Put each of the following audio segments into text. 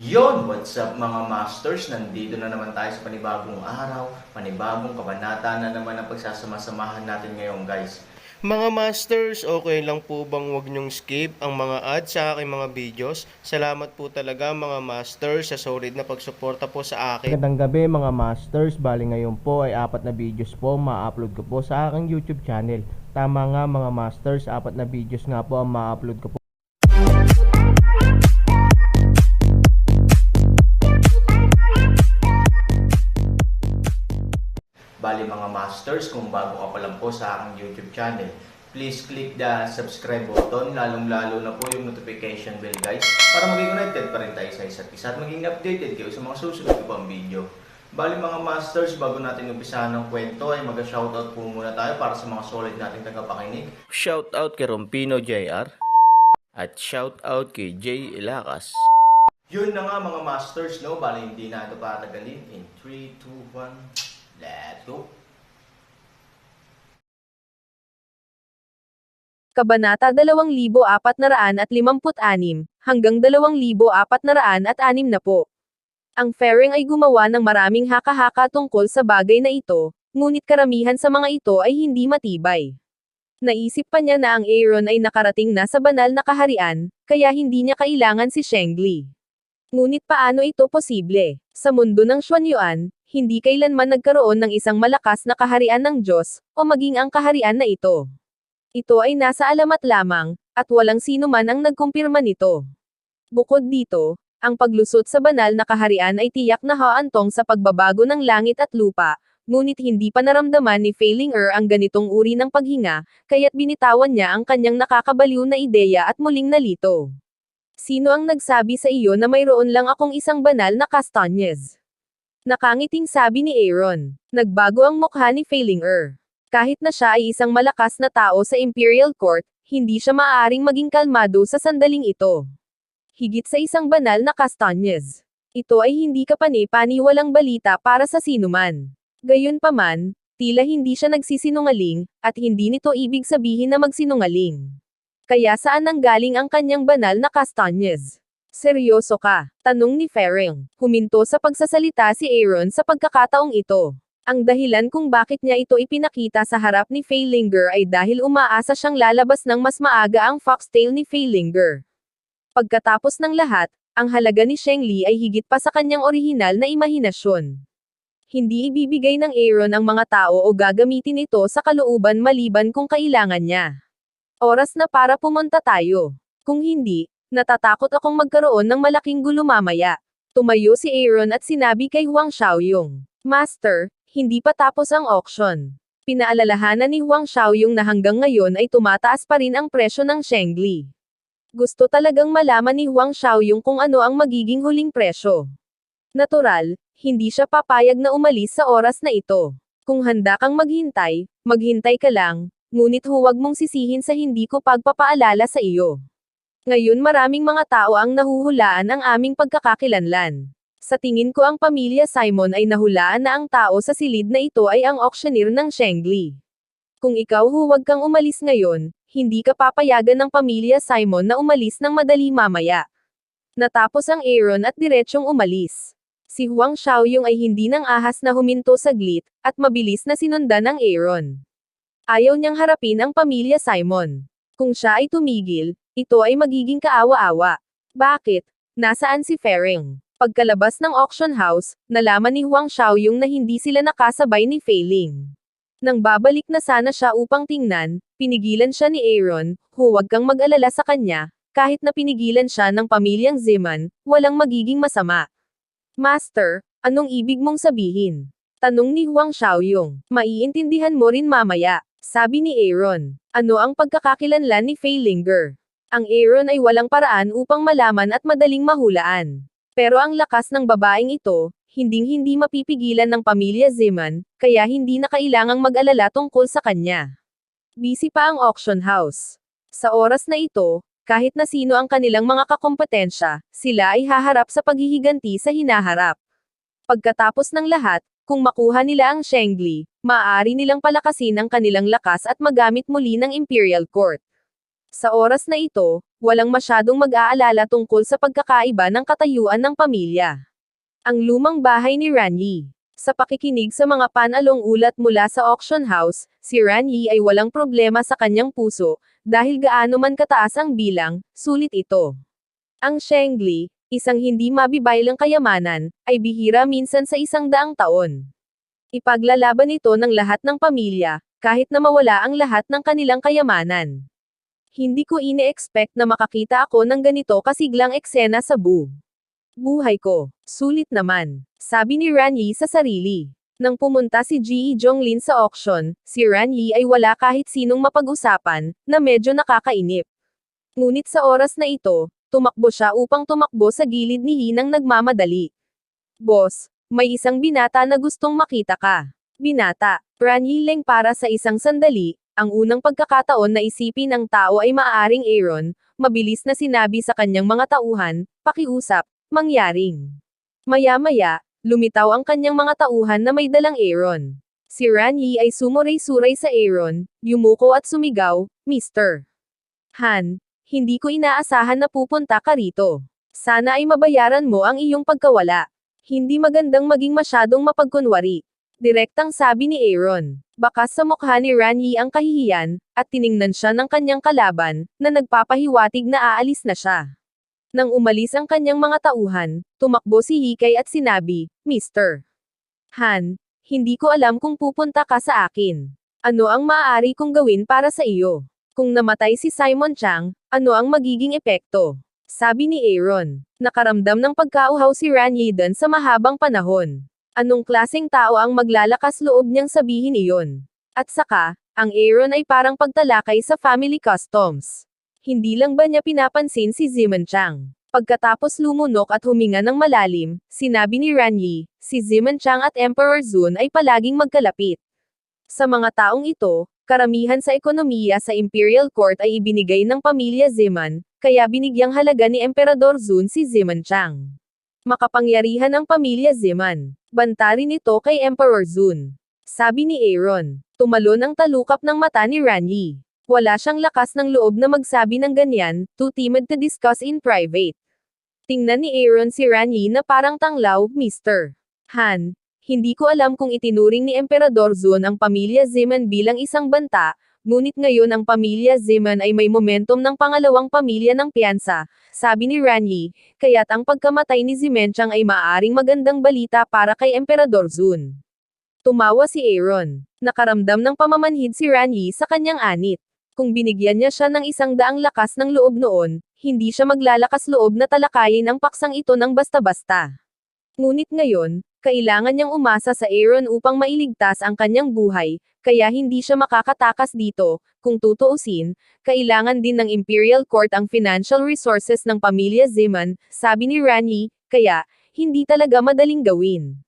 Yon, what's up mga masters? Nandito na naman tayo sa panibagong araw, panibagong kabanata na naman ang pagsasama-samahan natin ngayon guys. Mga masters, okay lang po bang wag nyong skip ang mga ads sa aking mga videos? Salamat po talaga mga masters sa solid na pagsuporta po sa akin. Magandang gabi mga masters, bali ngayon po ay 4 na videos po ma-upload ko po sa aking YouTube channel. Tama nga mga masters, 4 na videos nga po ang ma-upload ko po. Bali mga masters, kung bago ka pa lang po sa aking YouTube channel, please click the subscribe button, lalong-lalo na po yung notification bell guys, para maging connected pa rin tayo sa isa't isa at maging updated kayo sa mga susunod ko pang video. Bali mga masters, bago natin umpisahan ng kwento ay mag-shoutout po muna tayo para sa mga solid nating tagapakinig. Shoutout kay Rompino JR at shoutout kay Jay Ilacas. Yun na nga mga masters, no? Bali hindi na ito patagalin. In 3, 2, 1... Let's go! Kabanata 2456 hanggang 2460 na po. Ang Fairing ay gumawa ng maraming haka-haka tungkol sa bagay na ito, ngunit karamihan sa mga ito ay hindi matibay. Naisip pa niya na ang Aaron ay nakarating na sa banal na kaharian, kaya hindi niya kailangan si Shengli. Ngunit paano ito posible? Sa mundo ng Xuanyuan, hindi kailanman nagkaroon ng isang malakas na kaharian ng Diyos, o maging ang kaharian na ito. Ito ay nasa alamat lamang, at walang sino man ang nagkumpirma nito. Bukod dito, ang paglusot sa banal na kaharian ay tiyak na haantong sa pagbabago ng langit at lupa, ngunit hindi pa naramdaman ni Failing ang ganitong uri ng paghinga, kaya't binitawan niya ang kanyang nakakabaliw na ideya at muling nalito. Sino ang nagsabi sa iyo na mayroon lang akong isang banal na Castañez? Nakangiting sabi ni Aaron. Nagbago ang mukha ni Failing Kahit na siya ay isang malakas na tao sa Imperial Court, hindi siya maaaring maging kalmado sa sandaling ito. Higit sa isang banal na Castañez. Ito ay hindi kapani-paniwalang balita para sa sinuman. Gayunpaman, tila hindi siya nagsisinungaling, at hindi nito ibig sabihin na magsinungaling. Kaya saan nanggaling ang kanyang banal na Castañez? Seryoso ka? Tanong ni Fairing. Huminto sa pagsasalita si Aaron sa pagkakataong ito. Ang dahilan kung bakit niya ito ipinakita sa harap ni Feilinger ay dahil umaasa siyang lalabas ng mas maaga ang foxtail ni Feilinger. Pagkatapos ng lahat, ang halaga ni Shengli ay higit pa sa kanyang orihinal na imahinasyon. Hindi ibibigay ng Aaron ang mga tao o gagamitin ito sa kalooban maliban kung kailangan niya. Oras na para pumunta tayo. Kung hindi, natatakot akong magkaroon ng malaking gulo mamaya. Tumayo si Aaron at sinabi kay Huang Xiaoyong, Master, hindi pa tapos ang auction. Pinaalalahanan ni Huang Xiaoyong na hanggang ngayon ay tumataas pa rin ang presyo ng Shengli. Gusto talagang malaman ni Huang Xiaoyong kung ano ang magiging huling presyo. Natural, hindi siya papayag na umalis sa oras na ito. Kung handa kang maghintay, maghintay ka lang, ngunit huwag mong sisihin sa hindi ko pagpapaalala sa iyo. Ngayon maraming mga tao ang nahuhulaan ang aming pagkakakilanlan. Sa tingin ko ang pamilya Simon ay nahulaan na ang tao sa silid na ito ay ang auctioneer ng Shengli. Kung ikaw huwag kang umalis ngayon, hindi ka papayagan ng pamilya Simon na umalis ng madali mamaya. Natapos ang Aaron at diretsyong umalis. Si Huang Xiaoyong ay hindi nang ahas na huminto saglit, at mabilis na sinundan ng Aaron. Ayaw niyang harapin ang pamilya Simon. Kung siya ay tumigil, ito ay magiging kaawa-awa. Bakit? Nasaan si Fairing? Pagkalabas ng auction house, nalaman ni Huang Xiaoyong na hindi sila nakasabay ni Failing. Nang babalik na sana siya upang tingnan, pinigilan siya ni Aaron, huwag kang mag-alala sa kanya, kahit na pinigilan siya ng pamilyang Ziman, walang magiging masama. Master, anong ibig mong sabihin? Tanong ni Huang Xiaoyong. Maiintindihan mo rin mamaya, sabi ni Aaron. Ano ang pagkakakilanlan ni Feilinger? Ang Aaron ay walang paraan upang malaman at madaling mahulaan. Pero ang lakas ng babaeng ito, hinding-hindi mapipigilan ng pamilya Ziman, kaya hindi na kailangang mag-alala tungkol sa kanya. Busy pa ang auction house. Sa oras na ito, kahit na sino ang kanilang mga kakompetensya, sila ay haharap sa paghihiganti sa hinaharap. Pagkatapos ng lahat, kung makuha nila ang Shengli, maaari nilang palakasin ang kanilang lakas at magamit muli ng Imperial Court. Sa oras na ito, walang masyadong mag-aalala tungkol sa pagkakaiba ng katayuan ng pamilya. Ang lumang bahay ni Ranyi. Sa pakikinig sa mga panalong ulat mula sa auction house, si Ranyi ay walang problema sa kanyang puso, dahil gaano man kataas ang bilang, sulit ito. Ang Shengli, isang hindi mabibaylang kayamanan, ay bihira minsan sa 100 taon. Ipaglalaban ito ng lahat ng pamilya, kahit na mawala ang lahat ng kanilang kayamanan. Hindi ko ine-expect na makakita ako ng ganito kasiglang eksena sa buhay ko. Sulit naman, sabi ni Ranyi sa sarili. Nang pumunta si Ji Jonglin sa auction, si Ranyi ay wala kahit sinong mapag-usapan, na medyo nakakainip. Ngunit sa oras na ito, tumakbo siya upang tumakbo sa gilid ni Hinang nagmamadali. Boss, may isang binata na gustong makita ka. Binata, Ranyi Leng para sa isang sandali, ang unang pagkakataon na isipin ng tao ay maaaring Aaron, mabilis na sinabi sa kanyang mga tauhan, pakiusap, mangyaring. Maya-maya, lumitaw ang kanyang mga tauhan na may dalang Aaron. Si Ranyi ay sumuray-suray sa Aaron, yumuko at sumigaw, Mr. Han, hindi ko inaasahan na pupunta ka rito. Sana ay mabayaran mo ang iyong pagkawala. Hindi magandang maging masyadong mapagkunwari. Direktang sabi ni Aaron. Bakas sa mukha ni Ranyi ang kahihiyan, at tiningnan siya ng kanyang kalaban, na nagpapahiwatig na aalis na siya. Nang umalis ang kanyang mga tauhan, tumakbo si Hikay at sinabi, Mr. Han, hindi ko alam kung pupunta ka sa akin. Ano ang maaari kong gawin para sa iyo? Kung namatay si Simon Chang, ano ang magiging epekto? Sabi ni Aaron. Nakaramdam ng pagkauhaw si Ranyi Dan sa mahabang panahon. Anong klaseng tao ang maglalakas loob niyang sabihin iyon? At saka, ang Aaron ay parang pagtalakay sa family customs. Hindi lang ba niya pinapansin si Ziman Chang? Pagkatapos lumunok at huminga ng malalim, sinabi ni Ranyi, si Ziman Chang at Emperor Zun ay palaging magkalapit. Sa mga taong ito, karamihan sa ekonomiya sa Imperial Court ay ibinigay ng pamilya Ziman, kaya binigyang halaga ni Emperador Zun si Ziman Chang. Makapangyarihan ang pamilya Ziman. Banta rin ito kay Emperor Zun. Sabi ni Aaron. Tumalon ang talukap ng mata ni Ranyi. Wala siyang lakas ng loob na magsabi ng ganyan, too timid to discuss in private. Tingnan ni Aaron si Ranyi na parang tanglaw, Mr. Han. Hindi ko alam kung itinuring ni Emperador Zun ang pamilya Ziman bilang isang banta, ngunit ngayon ang pamilya Ziman ay may momentum ng pangalawang pamilya ng piyansa, sabi ni Ranyi, kaya't ang pagkamatay ni Zimenchang ay maaaring magandang balita para kay Emperador Zun. Tumawa si Aaron. Nakaramdam ng pamamanhid si Ranyi sa kanyang anit. Kung binigyan niya siya ng 100 lakas ng loob noon, hindi siya maglalakas loob na talakayin ang paksang ito ng basta-basta. Ngunit ngayon, kailangan niyang umasa sa Aaron upang mailigtas ang kanyang buhay, kaya hindi siya makakatakas dito. Kung tutuusin, kailangan din ng Imperial Court ang financial resources ng pamilya Ziman, sabi ni Ranyi, kaya, hindi talaga madaling gawin.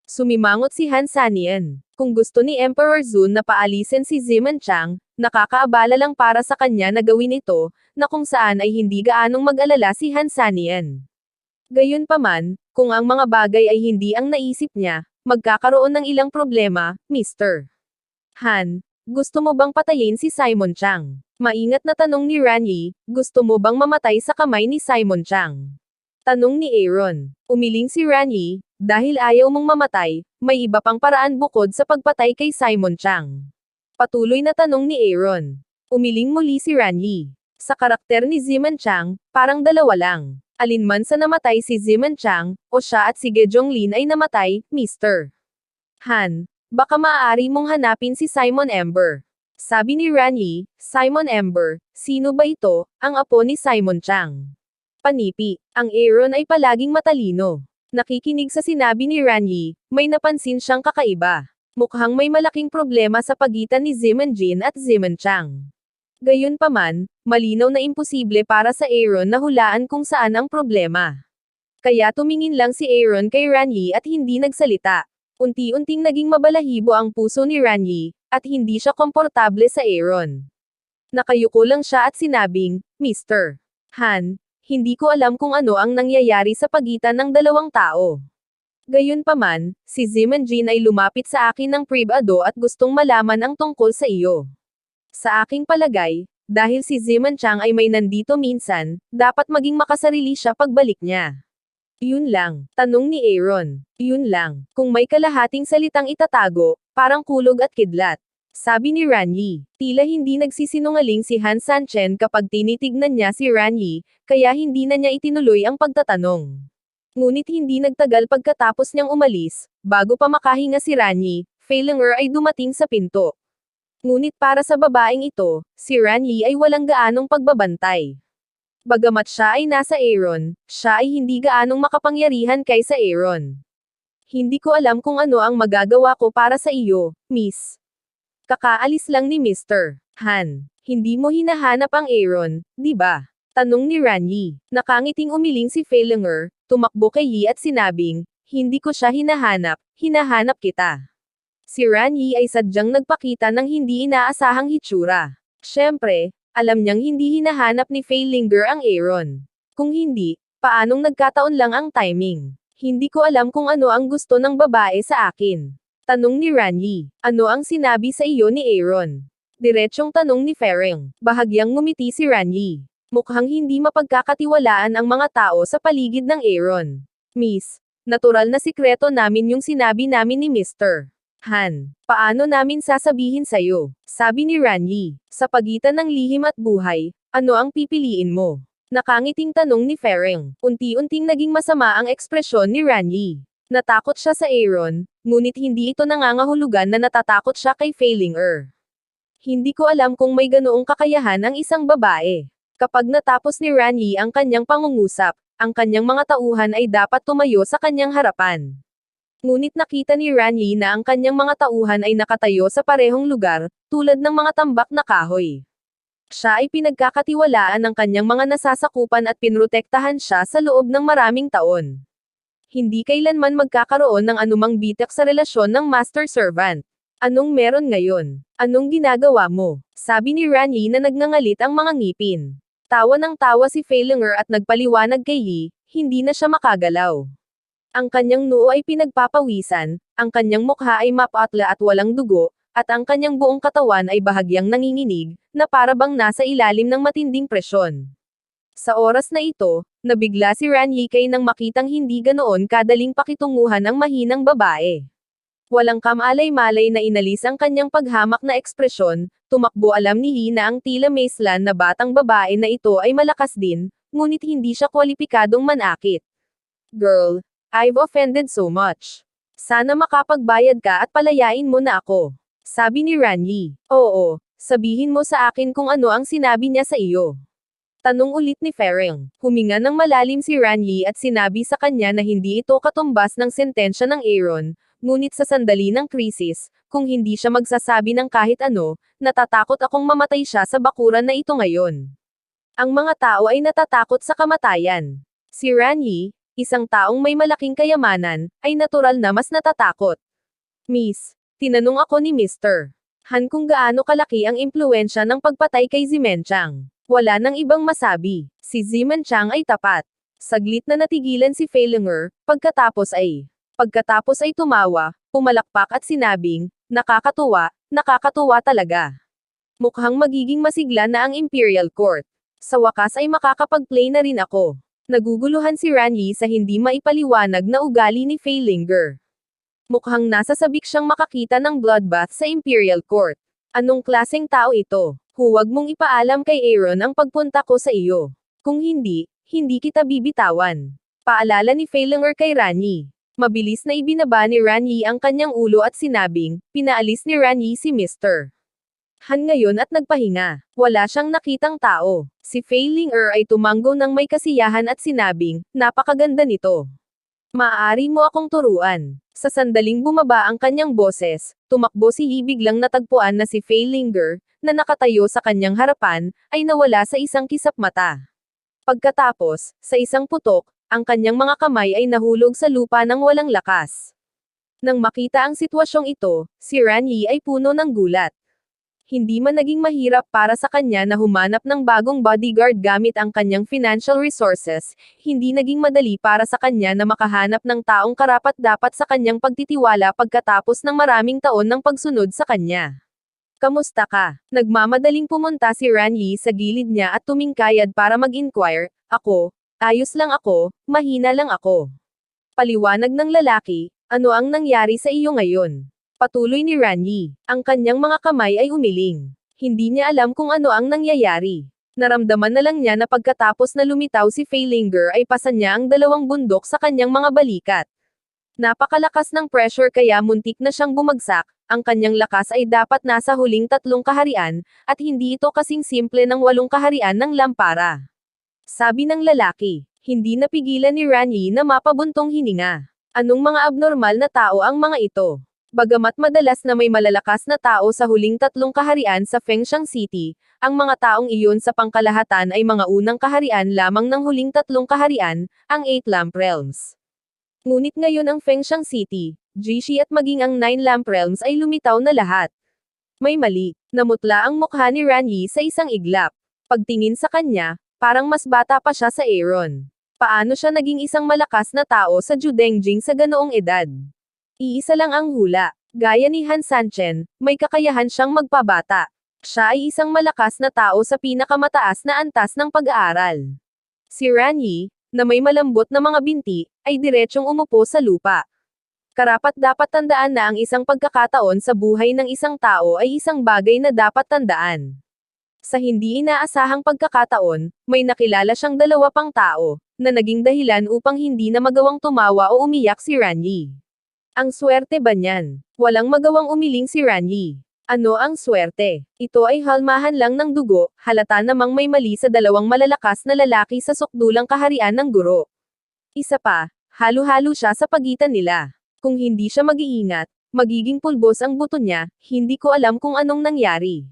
Sumimangot si Han Sanian. Kung gusto ni Emperor Zun na paalisin si Ziman Chang, nakakaabala lang para sa kanya na gawin ito, na kung saan ay hindi gaanong mag-alala si Han Sanian. Gayunpaman, kung ang mga bagay ay hindi ang naisip niya, magkakaroon ng ilang problema, Mr. Han, gusto mo bang patayin si Simon Chang? Maingat na tanong ni Ranyi, gusto mo bang mamatay sa kamay ni Simon Chang? Tanong ni Aaron. Umiling si Ranyi, dahil ayaw mong mamatay, may iba pang paraan bukod sa pagpatay kay Simon Chang. Patuloy na tanong ni Aaron. Umiling muli si Ranyi. Sa karakter ni Ziman Chang, parang dalawa lang. Alinman sa namatay si Ziman Chang, o siya at si Ge Jonglin ay namatay, Mr. Han, baka maaari mong hanapin si Simon Ember. Sabi ni Ranyi, Simon Ember, sino ba ito, ang apo ni Simon Chang? Panipi, ang Aaron ay palaging matalino. Nakikinig sa sinabi ni Ranyi, may napansin siyang kakaiba. Mukhang may malaking problema sa pagitan ni Ziman Jin at Ziman Chang. Gayunpaman, malinaw na imposible para sa Aaron na hulaan kung saan ang problema. Kaya tumingin lang si Aaron kay Ranyi at hindi nagsalita. Unti-unting naging mabalahibo ang puso ni Ranyi, at hindi siya komportable sa Aaron. Nakayuko lang siya at sinabing, Mr. Han, hindi ko alam kung ano ang nangyayari sa pagitan ng dalawang tao. Gayunpaman, si Ziman Jin ay lumapit sa akin ng privado at gustong malaman ang tungkol sa iyo. Sa aking palagay, Dahil si Ziman Chang ay may nandito minsan, dapat maging makasarili siya pagbalik niya. Yun lang, tanong ni Aaron. Yun lang, kung may kalahating salitang itatago, parang kulog at kidlat. Sabi ni Ranyi. Tila hindi nagsisinungaling si Han Sanchen kapag tinitignan niya si Ranyi, kaya hindi na niya itinuloy ang pagtatanong. Ngunit hindi nagtagal pagkatapos niyang umalis, bago pa makahinga si Ranyi, Fei Ling'er ay dumating sa pinto. Ngunit para sa babaeng ito, si Ranyi ay walang gaanong pagbabantay. Bagamat siya ay nasa Aaron, siya ay hindi gaanong makapangyarihan kaysa Aaron. Hindi ko alam kung ano ang magagawa ko para sa iyo, miss. Kakaalis lang ni Mr. Han. Hindi mo hinahanap ang Aaron, di ba? Tanong ni Ranyi. Nakangiting umiling si Fei Ling'er, tumakbo kay Yi at sinabing, hindi ko siya hinahanap, hinahanap kita. Si Ranyi ay sadyang nagpakita ng hindi inaasahang hitsura. Siyempre, alam niyang hindi hinahanap ni Fei Ling'er ang Aaron. Kung hindi, paanong nagkataon lang ang timing? Hindi ko alam kung ano ang gusto ng babae sa akin. Tanong ni Ranyi. Ano ang sinabi sa iyo ni Aaron? Diretsyong tanong ni Fereng. Bahagyang ngumiti si Ranyi. Mukhang hindi mapagkakatiwalaan ang mga tao sa paligid ng Aaron. Miss, natural na sikreto namin yung sinabi namin ni Mr. Han, paano namin sasabihin sa'yo? Sabi ni Ranyi. Sa pagitan ng lihim at buhay, ano ang pipiliin mo? Nakangiting tanong ni Fereng. Unti-unting naging masama ang ekspresyon ni Ranyi. Natakot siya sa Aaron, ngunit hindi ito nangangahulugan na natatakot siya kay Fei Ling'er. Hindi ko alam kung may ganoong kakayahan ang isang babae. Kapag natapos ni Ranyi ang kanyang pangungusap, ang kanyang mga tauhan ay dapat tumayo sa kanyang harapan. Ngunit nakita ni Ranyi na ang kanyang mga tauhan ay nakatayo sa parehong lugar, tulad ng mga tambak na kahoy. Siya ay pinagkakatiwalaan ng kanyang mga nasasakupan at pinrotektahan siya sa loob ng maraming taon. Hindi kailanman magkakaroon ng anumang bitak sa relasyon ng master-servant. Anong meron ngayon? Anong ginagawa mo? Sabi ni Ranyi na nagngangalit ang mga ngipin. Tawa ng tawa si Fei Ling'er at nagpaliwanag kay Yi, hindi na siya makagalaw. Ang kanyang noo ay pinagpapawisan, ang kanyang mukha ay mapatla at walang dugo, at ang kanyang buong katawan ay bahagyang nanginginig, na para bang nasa ilalim ng matinding presyon. Sa oras na ito, nabigla si Ranyi kay nang makitang hindi ganoon kadaling pakitunguhan ang mahinang babae. Walang kamalay-malay na inalis ang kanyang paghamak na ekspresyon, tumakbo alam ni Yi na ang tila maislan na batang babae na ito ay malakas din, ngunit hindi siya kwalipikadong manakit. Girl, I've offended so much. Sana makapagbayad ka at palayain mo na ako. Sabi ni Ranyi. Oo, sabihin mo sa akin kung ano ang sinabi niya sa iyo. Tanong ulit ni Fereng. Huminga ng malalim si Ranyi at sinabi sa kanya na hindi ito katumbas ng sentensya ng Aaron, ngunit sa sandali ng krisis, kung hindi siya magsasabi ng kahit ano, natatakot akong mamatay siya sa bakuran na ito ngayon. Ang mga tao ay natatakot sa kamatayan. Si Ranyi, isang taong may malaking kayamanan, ay natural na mas natatakot. Miss, tinanong ako ni Mr. Han kung gaano kalaki ang impluensya ng pagpatay kay Ziman Chang. Wala nang ibang masabi. Si Ziman Chang ay tapat. Saglit na natigilan si Fei Ling'er, pagkatapos ay tumawa, pumalakpak at sinabing, nakakatuwa, nakakatuwa talaga. Mukhang magiging masigla na ang Imperial Court. Sa wakas ay makakapag-play na rin ako. Naguguluhan si Ranyi sa hindi maipaliwanag na ugali ni Fei Ling'er. Mukhang nasasabik siyang makakita ng bloodbath sa Imperial Court. Anong klaseng tao ito? Huwag mong ipaalam kay Aaron ang pagpunta ko sa iyo. Kung hindi, hindi kita bibitawan. Paalala ni Fei Ling'er kay Ranyi. Mabilis na ibinaba ni Ranyi ang kanyang ulo at sinabing, pinaalis ni Ranyi si Mr. Han ngayon at nagpahinga. Wala siyang nakitang tao. Si Fei Ling'er ay tumanggo ng may kasiyahan at sinabing, napakaganda nito. Maaari mo akong turuan. Sa sandaling bumaba ang kanyang boses, tumakbo si Yi biglang natagpuan na si Fei Ling'er, na nakatayo sa kanyang harapan, ay nawala sa isang kisap mata. Pagkatapos, sa isang putok, ang kanyang mga kamay ay nahulog sa lupa ng walang lakas. Nang makita ang sitwasyong ito, si Ranyi ay puno ng gulat. Hindi man naging mahirap para sa kanya na humanap ng bagong bodyguard gamit ang kanyang financial resources, hindi naging madali para sa kanya na makahanap ng taong karapat-dapat sa kanyang pagtitiwala pagkatapos ng maraming taon ng pagsunod sa kanya. Kamusta ka? Nagmamadaling pumunta si Ranyi sa gilid niya at tumingkayad para mag-inquire, ako, ayos lang ako, mahina lang ako. Paliwanag ng lalaki, ano ang nangyari sa iyo ngayon? Patuloy ni Ranyi, ang kanyang mga kamay ay umiling. Hindi niya alam kung ano ang nangyayari. Naramdaman na lang niya na pagkatapos na lumitaw si Feilinger ay pasan niya ang dalawang bundok sa kanyang mga balikat. Napakalakas ng pressure kaya muntik na siyang bumagsak, ang kanyang lakas ay dapat nasa huling 3 kaharian, at hindi ito kasing simple ng 8 kaharian ng Lampara. Sabi ng lalaki, hindi napigilan ni Ranyi na mapabuntong hininga. Anong mga abnormal na tao ang mga ito? Bagamat madalas na may malalakas na tao sa huling 3 kaharian sa Fengshan City, ang mga taong iyon sa pangkalahatan ay mga unang kaharian lamang ng huling 3 kaharian, ang 8 Lamp Realms. Ngunit ngayon ang Fengshan City, Jishi at maging ang 9 Lamp Realms ay lumitaw na lahat. May mali, namutla ang mukha ni Ranyi sa isang iglap. Pagtingin sa kanya, parang mas bata pa siya sa Aaron. Paano siya naging isang malakas na tao sa Judengjing sa ganoong edad? Iisa lang ang hula. Gaya ni Han Sanchen, may kakayahan siyang magpabata. Siya ay isang malakas na tao sa pinakamataas na antas ng pag-aaral. Si Ranyi, na may malambot na mga binti, ay diretsyong umupo sa lupa. Karapat-dapat tandaan na ang isang pagkakataon sa buhay ng isang tao ay isang bagay na dapat tandaan. Sa hindi inaasahang pagkakataon, may nakilala siyang 2 pang tao, na naging dahilan upang hindi na magawang tumawa o umiyak si Ranyi. Ang swerte ba niyan? Walang magawang umiling si Ranyi. Ano ang swerte? Ito ay halmahan lang ng dugo, halata namang may mali sa 2 malalakas na lalaki sa sukdulang kaharian ng guro. Isa pa, halo-halo siya sa pagitan nila. Kung hindi siya mag-iingat, magiging pulbos ang buto niya, hindi ko alam kung anong nangyari.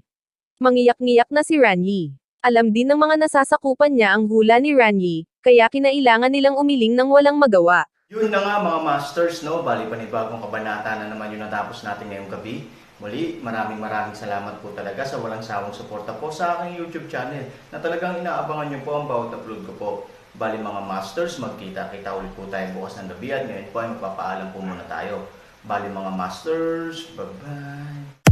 Mangiyak-ngiyak na si Ranyi. Alam din ng mga nasasakupan niya ang hula ni Ranyi, kaya kinailangan nilang umiling ng walang magawa. Yun na nga mga masters, no? Bali panibagong kabanata na naman yung natapos natin ngayong gabi. Muli, maraming salamat po talaga sa walang sawang suporta po sa aking YouTube channel na talagang inaabangan nyo po ang bawat upload ko po. Bali mga masters, magkita-kita ulit po tayo bukas ng gabi at ngayon po ay magpapaalam po muna tayo. Bali mga masters, bye-bye!